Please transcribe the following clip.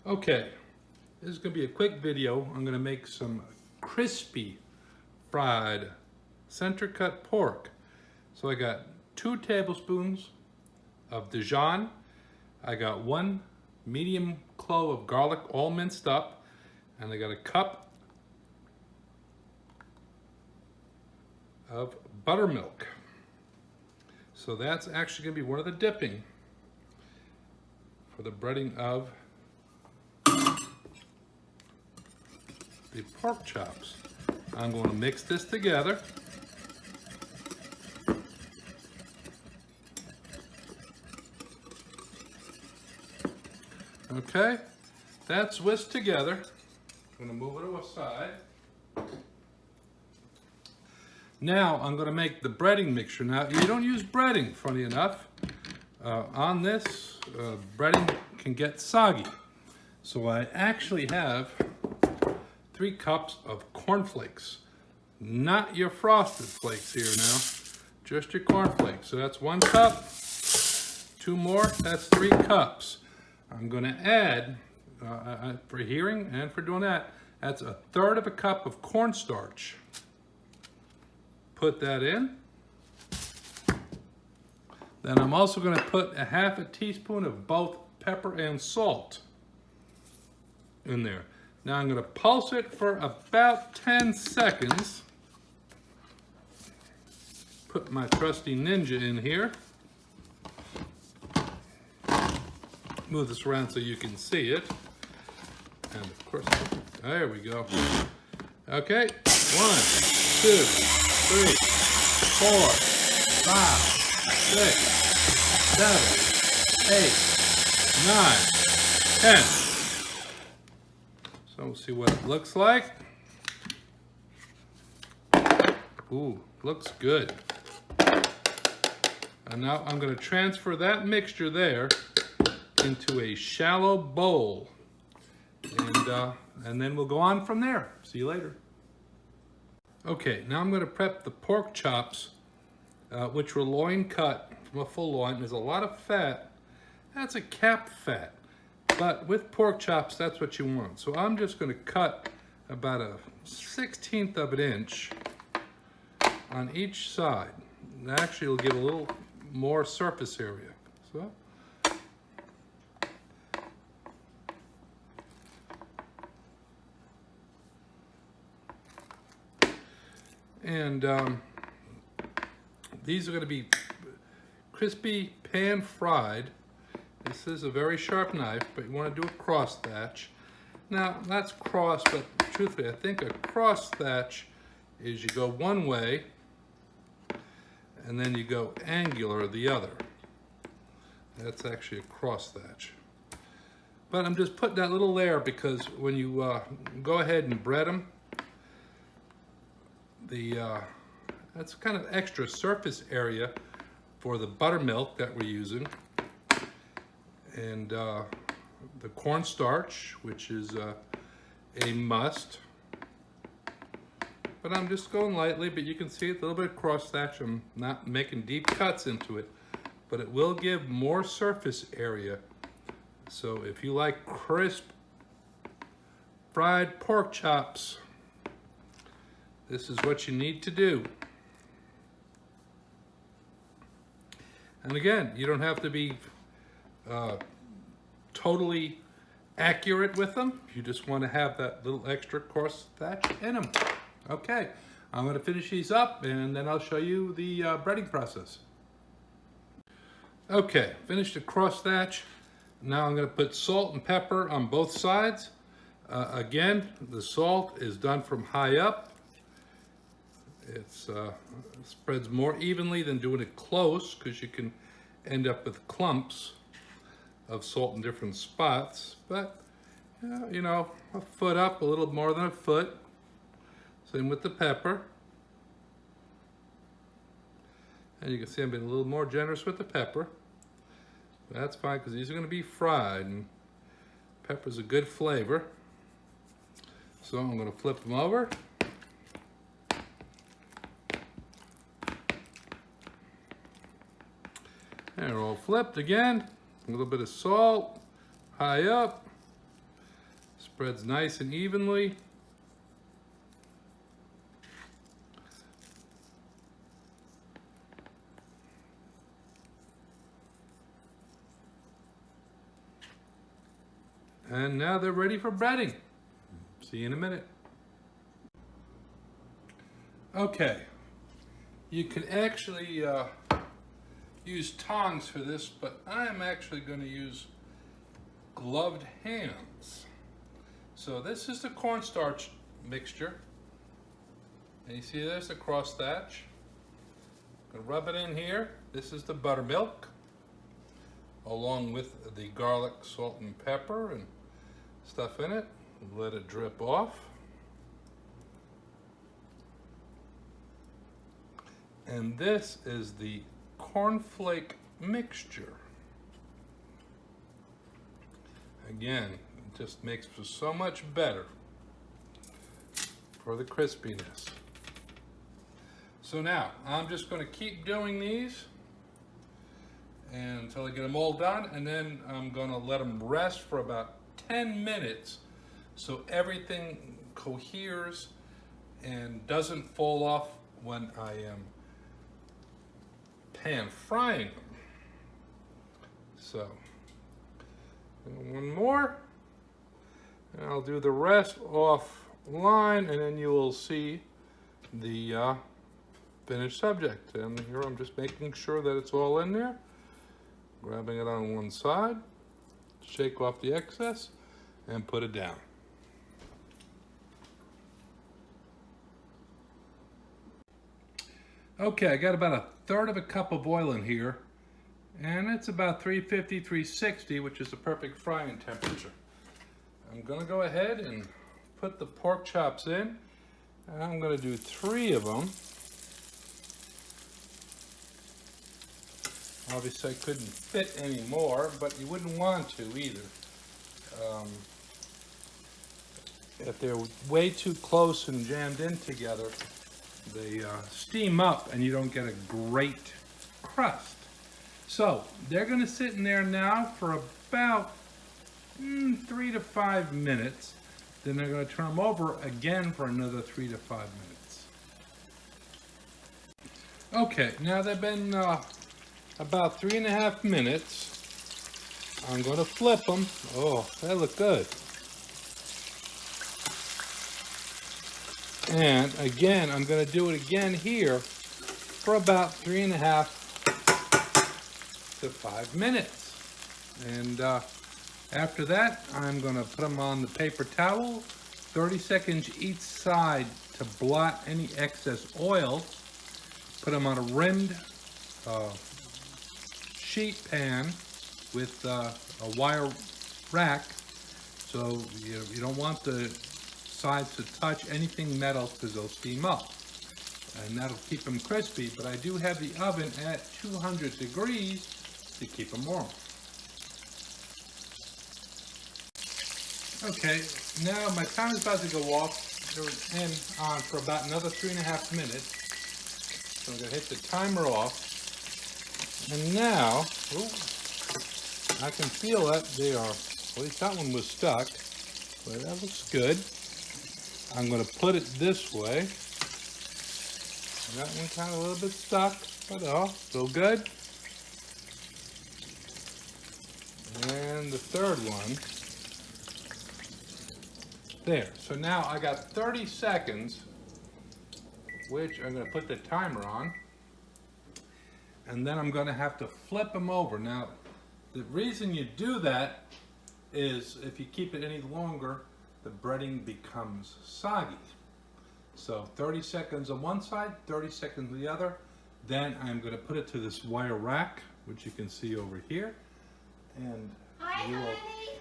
Okay, this is going to be a quick video. I'm going to make some crispy fried center cut pork. So I got 2 tablespoons of Dijon. I got 1 medium clove of garlic all minced up. And I got a cup of buttermilk. So that's actually going to be one of the dipping for the breading of the pork chops. I'm going to mix this together. Okay, that's whisked together. I'm going to move it aside. Now I'm going to make the breading mixture. Now you don't use breading, funny enough. On this, breading can get soggy. So I actually have 3 cups of cornflakes. Not your frosted flakes here now, just your cornflakes. So that's 1 cup, 2 more, that's 3 cups. I'm going to add, for hearing and for doing that, that's 1/3 of a cup of cornstarch. Put that in. Then I'm also going to put 1/2 teaspoon of both pepper and salt in there. Now I'm going to pulse it for about 10 seconds. Put my trusty Ninja in here. Move this around so you can see it. And of course, there we go. Okay, 1, 2, 3, 4, 5, 6, 7, 8, 9, 10. So we'll see what it looks like. Ooh, looks good. And now I'm going to transfer that mixture there into a shallow bowl. And then we'll go on from there. See you later. Okay, now I'm going to prep the pork chops, which were loin cut from a full loin. There's a lot of fat. That's a cap fat. But with pork chops, that's what you want. So I'm just going to cut about 1/16 of an inch on each side. And actually, it'll give a little more surface area. So. And these are going to be crispy pan fried. This is a very sharp knife, but you want to do a cross thatch. Now, that's cross, but truthfully, I think a cross thatch is you go one way, and then you go angular the other. That's actually a cross thatch. But I'm just putting that little layer because when you go ahead and bread them, that's kind of extra surface area for the buttermilk that we're using, and the cornstarch, which is a must. But I'm just going lightly, but you can see it's a little bit of cross thatch. I'm not making deep cuts into it, but it will give more surface area. So if you like crisp fried pork chops, this is what you need to do. And again, you don't have to be totally accurate with them. You just want to have that little extra cross thatch in them. Okay, I'm going to finish these up and then I'll show you the breading process. Okay, finished the cross thatch. Now I'm going to put salt and pepper on both sides. Again, the salt is done from high up. It spreads more evenly than doing it close because you can end up with clumps of salt in different spots. But, you know, a foot up, a little more than a foot. Same with the pepper. And you can see I'm being a little more generous with the pepper. But that's fine because these are going to be fried, and pepper's a good flavor. So I'm going to flip them over. And they're all flipped again. A little bit of salt, high up. Spreads nice and evenly. And now they're ready for breading. See you in a minute. Okay, you can actually use tongs for this, but I'm actually going to use gloved hands. So this is the cornstarch mixture. And you see there's the crosshatch. I'm going to rub it in here. This is the buttermilk, along with the garlic, salt, and pepper and stuff in it. Let it drip off. And this is the cornflake mixture. Again, it just makes it so much better for the crispiness. So now, I'm just going to keep doing these until I get them all done, and then I'm going to let them rest for about 10 minutes so everything coheres and doesn't fall off when I am pan frying them. So, one more, and I'll do the rest offline, and then you will see the finished subject. And here I'm just making sure that it's all in there, grabbing it on one side, shake off the excess, and put it down. Okay, I got about 1/3 of a cup of oil in here, and it's about 350, 360, which is the perfect frying temperature. I'm gonna go ahead and put the pork chops in, and I'm gonna do 3 of them. Obviously I couldn't fit any more, but you wouldn't want to either. If they're way too close and jammed in together, they steam up and you don't get a great crust. So they're going to sit in there now for about 3 to 5 minutes. Then they're going to turn them over again for another 3 to 5 minutes. Okay, now they've been about 3.5 minutes. I'm going to flip them. Oh, they look good. And again, I'm going to do it again here for about 3.5 to 5 minutes. And after that, I'm going to put them on the paper towel, 30 seconds each side to blot any excess oil. Put them on a rimmed sheet pan with a wire rack, so you don't want the sides to touch anything metal because they'll steam up, and that'll keep them crispy. But I do have the oven at 200 degrees to keep them warm. Okay, now my timer's about to go off. They're on for about another 3.5 minutes. So I'm going to hit the timer off. And now, I can feel that they are, at least that one was stuck, but that looks good. I'm going to put it this way. That one kind of a little bit stuck, but still good. And the third one. There. So now I got 30 seconds, which I'm going to put the timer on. And then I'm going to have to flip them over. Now, the reason you do that is if you keep it any longer, the breading becomes soggy. So 30 seconds on one side, 30 seconds on the other. Then I'm going to put it to this wire rack, which you can see over here. And hi, you will honey.